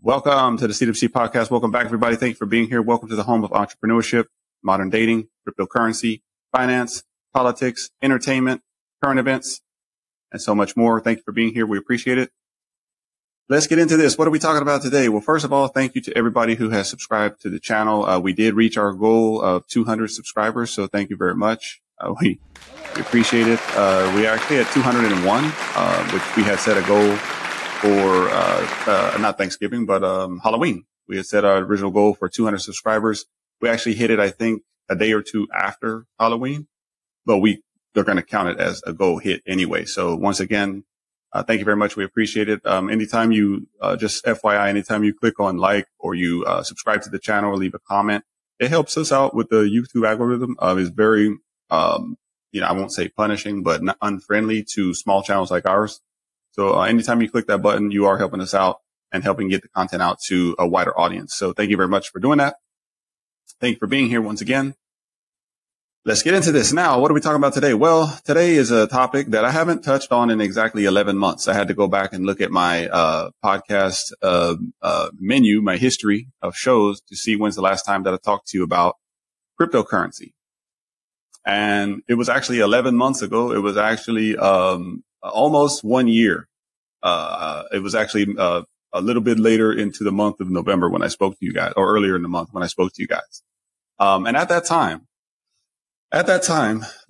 Welcome to the CWC podcast. Welcome back, everybody. Thank you for being here. Welcome to the home of entrepreneurship, modern dating, cryptocurrency, finance, politics, entertainment, current events, and so much more. Thank you for being here. We appreciate it. Let's get into this. What are we talking about today? Well, first of all, thank you to everybody who has subscribed to the channel. We did reach our goal of 200 subscribers, so thank you very much. We appreciate it. We actually had 201, which we had set a goal for, not Thanksgiving, but Halloween. We had set our original goal for 200 subscribers. We actually hit it, I think, a day or two after Halloween, but they're going to count it as a goal hit anyway. So once again, thank you very much. We appreciate it. Anytime you, just FYI, anytime you click on like or you subscribe to the channel or leave a comment, it helps us out with the YouTube algorithm. It's very, I won't say punishing, but not unfriendly to small channels like ours. So anytime you click that button, you are helping us out and helping get the content out to a wider audience. So thank you very much for doing that. Thank you for being here once again. Let's get into this now. What are we talking about today? Well, today is a topic that I haven't touched on in exactly 11 months. I had to go back and look at my podcast menu, my history of shows to see when's the last time that I talked to you about cryptocurrency. And it was actually 11 months ago. It was actually almost 1 year. It was actually a little bit later into the month of November when I spoke to you guys, or earlier in the month when I spoke to you guys. And at that time,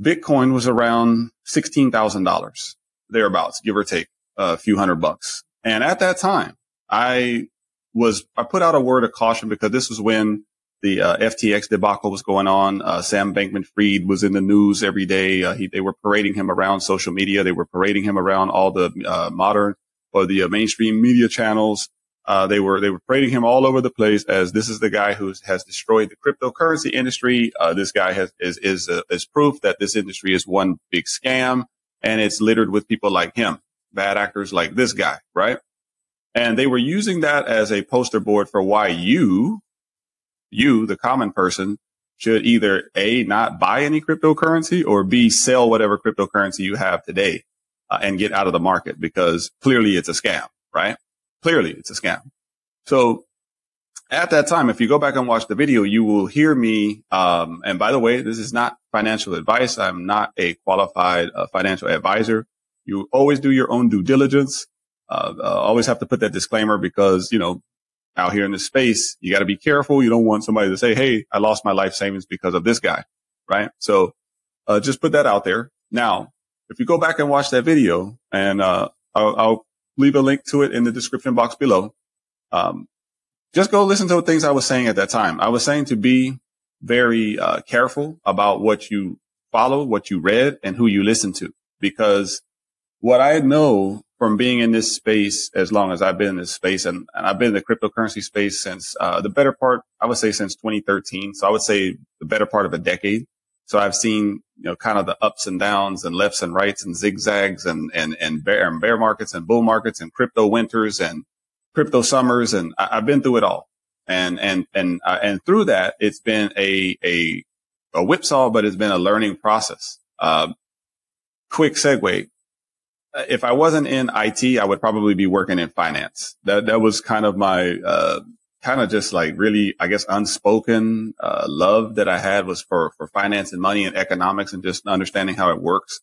Bitcoin was around $16,000, thereabouts, give or take a few $100. And at that time, I put out a word of caution because this was when the FTX debacle was going on. Sam Bankman-Fried was in the news every day. They were parading him around social media. They were parading him around all the mainstream media channels. They were parading him all over the place as this is the guy who has destroyed the cryptocurrency industry. This guy is proof that this industry is one big scam, and it's littered with people like him, bad actors like this guy, right? And they were using that as a poster board for why you, the common person, should either A, not buy any cryptocurrency, or B, sell whatever cryptocurrency you have today and get out of the market, because clearly it's a scam, right? Clearly it's a scam. So at that time, if you go back and watch the video, you will hear me. And by the way, this is not financial advice. I'm not a qualified financial advisor. You always do your own due diligence. Always have to put that disclaimer because, out here in this space, you got to be careful. You don't want somebody to say, hey, I lost my life savings because of this guy, right? So just put that out there. Now, if you go back and watch that video, and I'll leave a link to it in the description box below, just go listen to the things I was saying at that time. I was saying to be very careful about what you follow, what you read, and who you listen to, because what I know from being in this space as long as I've been in this space, and I've been in the cryptocurrency space since the better part, I would say since 2013. So I would say the better part of a decade. So I've seen, kind of the ups and downs and lefts and rights and zigzags and bear markets and bull markets and crypto winters and crypto summers. And I've been through it all. And through that, it's been a whipsaw, but it's been a learning process. Quick segue. If I wasn't in IT, I would probably be working in finance. That was kind of my, kind of just like really, I guess, unspoken, love that I had was for finance and money and economics and just understanding how it works.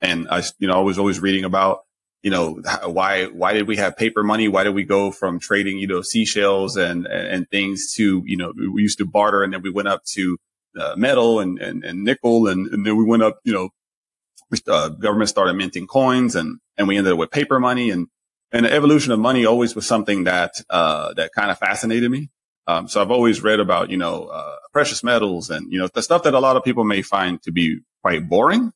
And I, I was always reading about, why did we have paper money? Why did we go from trading, seashells and things to, we used to barter, and then we went up to metal and nickel. And then we went up, government started minting coins, and we ended up with paper money, and the evolution of money always was something that kind of fascinated me. So I've always read about, precious metals and, the stuff that a lot of people may find to be quite boring.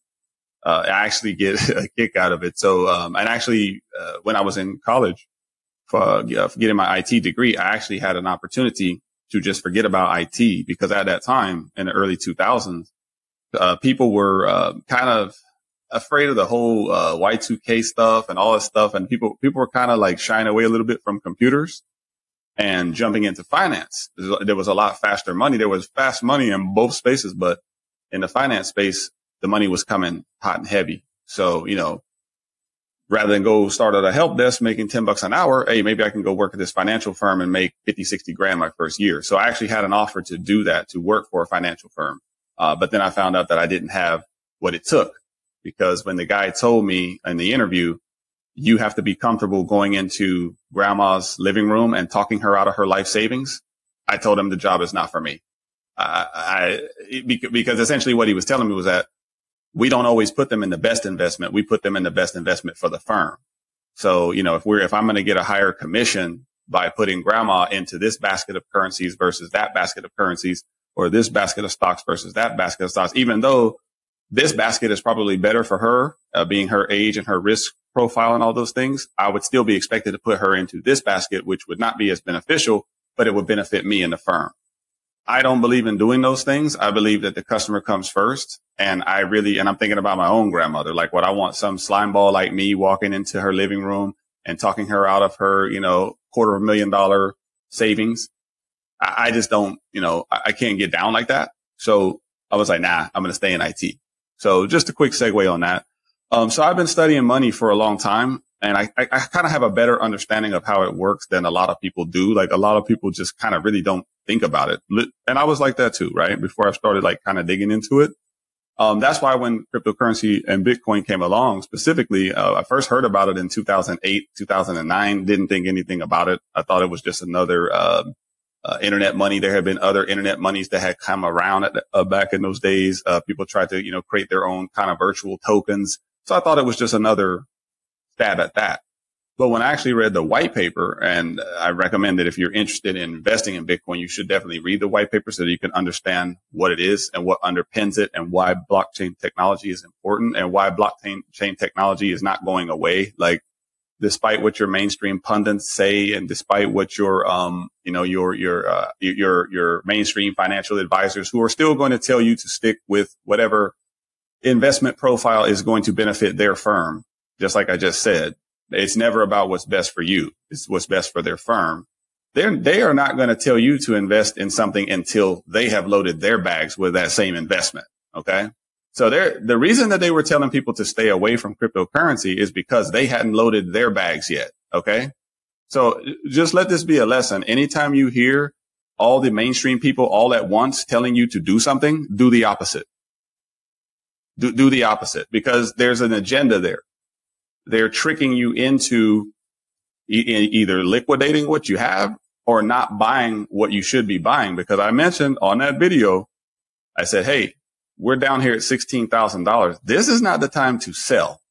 I actually get a kick out of it. So, and actually, when I was in college for getting my IT degree, I actually had an opportunity to just forget about IT, because at that time in the early 2000s, people were kind of afraid of the whole Y2K stuff and all this stuff, and people were kind of like shying away a little bit from computers and jumping into finance. There was a lot faster money. There was fast money in both spaces, but in the finance space, the money was coming hot and heavy. So, rather than go start at a help desk making $10 an hour. Hey, maybe I can go work at this financial firm and make 50, 60 grand my first year. So I actually had an offer to do that, to work for a financial firm. But then I found out that I didn't have what it took, because when the guy told me in the interview, you have to be comfortable going into grandma's living room and talking her out of her life savings, I told him the job is not for me. Because essentially what he was telling me was that we don't always put them in the best investment. We put them in the best investment for the firm. So, if I'm going to get a higher commission by putting grandma into this basket of currencies versus that basket of currencies, or this basket of stocks versus that basket of stocks, even though this basket is probably better for her, being her age and her risk profile and all those things, I would still be expected to put her into this basket, which would not be as beneficial, but it would benefit me and the firm. I don't believe in doing those things. I believe that the customer comes first. And I'm thinking about my own grandmother. Like, what I want some slime ball like me walking into her living room and talking her out of her, $250,000 savings. I just don't, I can't get down like that. So I was like, nah, I'm going to stay in IT. So just a quick segue on that. So I've been studying money for a long time, and I kind of have a better understanding of how it works than a lot of people do. Like, a lot of people just kind of really don't think about it. And I was like that too, right? Before I started kind of digging into it. That's why when cryptocurrency and Bitcoin came along specifically, I first heard about it in 2008, 2009, didn't think anything about it. I thought it was just another, internet money. There had been other internet monies that had come around back in those days. People tried to, create their own kind of virtual tokens. So I thought it was just another stab at that. But when I actually read the white paper, and I recommend that if you're interested in investing in Bitcoin, you should definitely read the white paper so that you can understand what it is and what underpins it, and why blockchain technology is important, and why blockchain technology is not going away. Like, despite what your mainstream pundits say, and despite what your mainstream financial advisors, who are still going to tell you to stick with whatever investment profile is going to benefit their firm, just like I just said. It's never about what's best for you. It's what's best for their firm. They are not going to tell you to invest in something until they have loaded their bags with that same investment. Okay. So the reason that they were telling people to stay away from cryptocurrency is because they hadn't loaded their bags yet. Okay. So just let this be a lesson. Anytime you hear all the mainstream people all at once telling you to do something, do the opposite. Do the opposite, because there's an agenda there. They're tricking you into either liquidating what you have or not buying what you should be buying. Because I mentioned on that video, I said, hey, we're down here at $16,000. This is not the time to sell.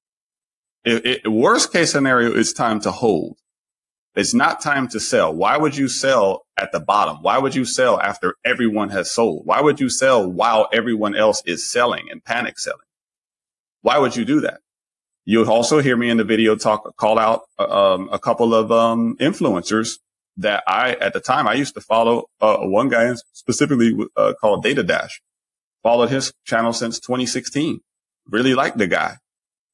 Worst case scenario, it's time to hold. It's not time to sell. Why would you sell at the bottom? Why would you sell after everyone has sold? Why would you sell while everyone else is selling and panic selling? Why would you do that? You'll also hear me in the video call out a couple of influencers that at the time I used to follow. One guy specifically called Data Dash. Followed his channel since 2016. Really liked the guy.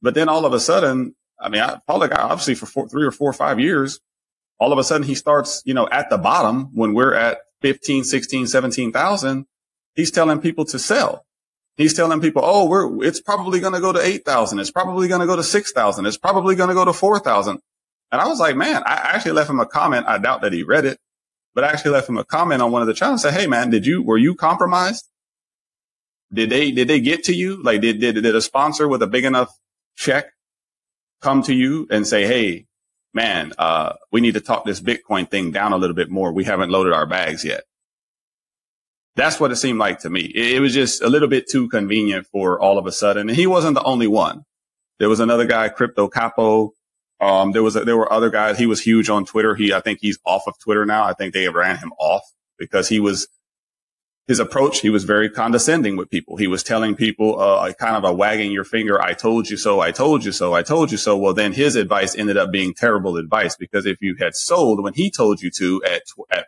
But then all of a sudden, I followed the guy obviously for 3 or 4 or 5 years. All of a sudden he starts, at the bottom when we're at 15, 16, 17,000. He's telling people to sell. He's telling people, it's probably going to go to 8,000. It's probably going to go to 6,000. It's probably going to go to 4,000. And I was like, man, I actually left him a comment. I doubt that he read it, but I actually left him a comment on one of the channels and said, hey man, were you compromised? Did they get to you? Like, did a sponsor with a big enough check come to you and say, hey, man, we need to talk this Bitcoin thing down a little bit more. We haven't loaded our bags yet. That's what it seemed like to me. It was just a little bit too convenient for all of a sudden. And he wasn't the only one. There was another guy, Crypto Capo. There were other guys. He was huge on Twitter. I think he's off of Twitter now. I think they ran him off because his approach, he was very condescending with people. He was telling people, kind of a wagging your finger. I told you so. I told you so. I told you so. Well, then his advice ended up being terrible advice, because if you had sold when he told you to at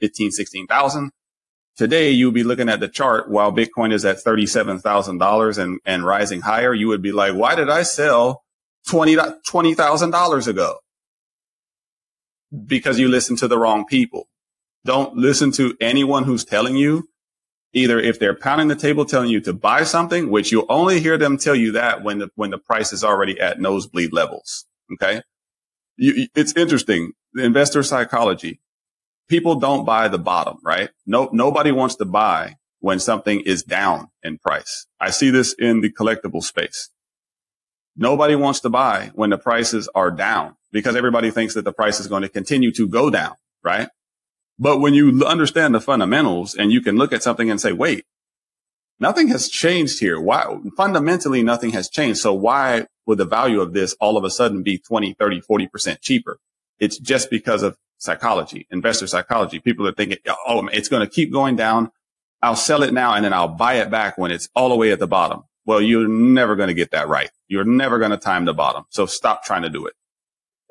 15, 16,000, today you'll be looking at the chart while Bitcoin is at $37,000 and rising higher. You would be like, why did I sell $20,000 ago? Because you listened to the wrong people. Don't listen to anyone who's telling you Either if they're pounding the table telling you to buy something, which you'll only hear them tell you that when the price is already at nosebleed levels. Okay. It's interesting. The investor psychology. People don't buy the bottom, right? Nobody wants to buy when something is down in price. I see this in the collectible space. Nobody wants to buy when the prices are down because everybody thinks that the price is going to continue to go down, right? But when you understand the fundamentals and you can look at something and say, wait, nothing has changed here. Why? Fundamentally, nothing has changed. So why would the value of this all of a sudden be 20, 30, 40% cheaper? It's just because of psychology, investor psychology. People are thinking, oh, it's going to keep going down. I'll sell it now and then I'll buy it back when it's all the way at the bottom. Well, you're never going to get that right. You're never going to time the bottom. So stop trying to do it.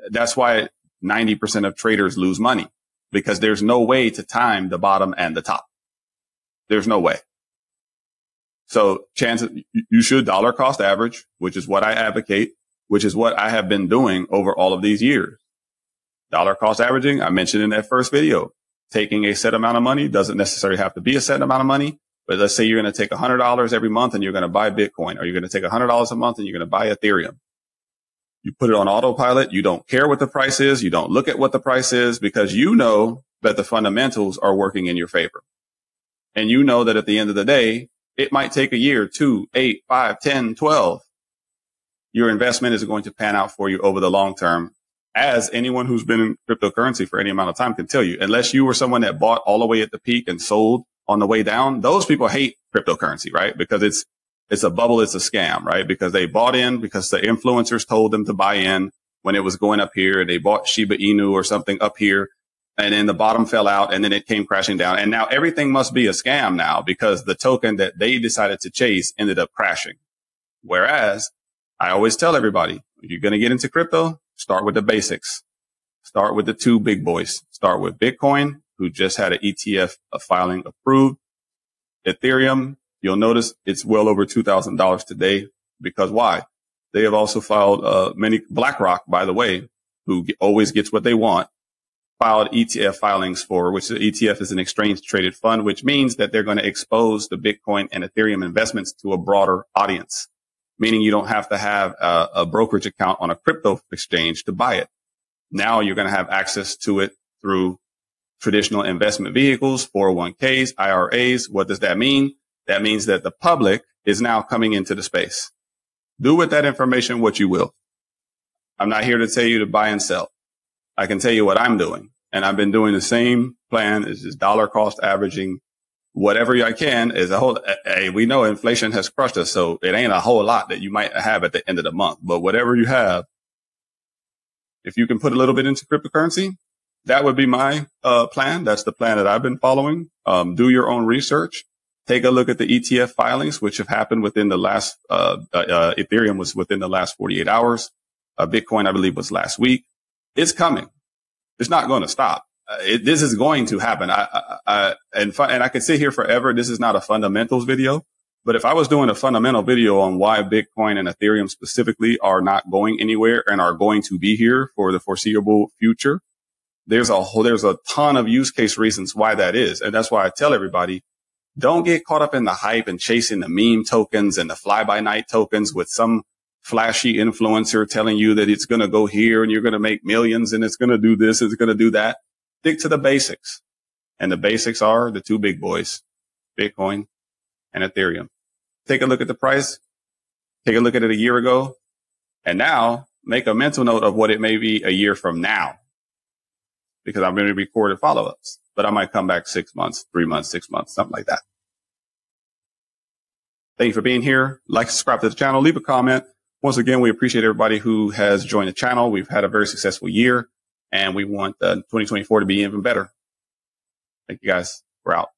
That's why 90% of traders lose money, because there's no way to time the bottom and the top. There's no way. So chances you should dollar cost average, which is what I advocate, which is what I have been doing over all of these years. Dollar cost averaging, I mentioned in that first video, taking a set amount of money doesn't necessarily have to be a set amount of money. But let's say you're going to take $100 every month and you're going to buy Bitcoin, or you're going to take $100 a month and you're going to buy Ethereum. You put it on autopilot. You don't care what the price is. You don't look at what the price is because you know that the fundamentals are working in your favor. And you know that at the end of the day, it might take a year, 2, 8, 5, 10, 12. Your investment is going to pan out for you over the long term. As anyone who's been in cryptocurrency for any amount of time can tell you, unless you were someone that bought all the way at the peak and sold on the way down, those people hate cryptocurrency, right? Because it's a bubble. It's a scam, right? Because they bought in because the influencers told them to buy in when it was going up here. They bought Shiba Inu or something up here, and then the bottom fell out and then it came crashing down. And now everything must be a scam now because the token that they decided to chase ended up crashing. Whereas I always tell everybody, if you're going to get into crypto, start with the basics. Start with the two big boys. Start with Bitcoin, who just had an ETF filing approved. Ethereum, you'll notice it's well over $2,000 today. Because why? They have also filed many. BlackRock, by the way, who always gets what they want, filed ETF filings for, which the ETF is an exchange traded fund, which means that they're going to expose the Bitcoin and Ethereum investments to a broader audience, meaning you don't have to have a brokerage account on a crypto exchange to buy it. Now you're going to have access to it through traditional investment vehicles, 401ks, IRAs. What does that mean? That means that the public is now coming into the space. Do with that information what you will. I'm not here to tell you to buy and sell. I can tell you what I'm doing. And I've been doing the same plan. It's just dollar cost averaging. Whatever I can is a whole, hey, we know inflation has crushed us. So it ain't a whole lot that you might have at the end of the month, but whatever you have, if you can put a little bit into cryptocurrency, that would be my plan. That's the plan that I've been following. Do your own research. Take a look at the ETF filings, which have happened within the last, Ethereum was within the last 48 hours. Bitcoin, I believe, was last week. It's coming. It's not going to stop. This is going to happen. And I could sit here forever. This is not a fundamentals video, but if I was doing a fundamental video on why Bitcoin and Ethereum specifically are not going anywhere and are going to be here for the foreseeable future, there's a ton of use case reasons why that is. And that's why I tell everybody, don't get caught up in the hype and chasing the meme tokens and the fly by night tokens with some flashy influencer telling you that it's going to go here and you're going to make millions and it's going to do this, it's going to do that. Stick to the basics. And the basics are the two big boys, Bitcoin and Ethereum. Take a look at the price. Take a look at it a year ago. And now make a mental note of what it may be a year from now. Because I'm going to record follow-ups, but I might come back 6 months, 3 months, 6 months, something like that. Thank you for being here. Like, subscribe to the channel, leave a comment. Once again, we appreciate everybody who has joined the channel. We've had a very successful year and we want 2024 to be even better. Thank you guys. We're out.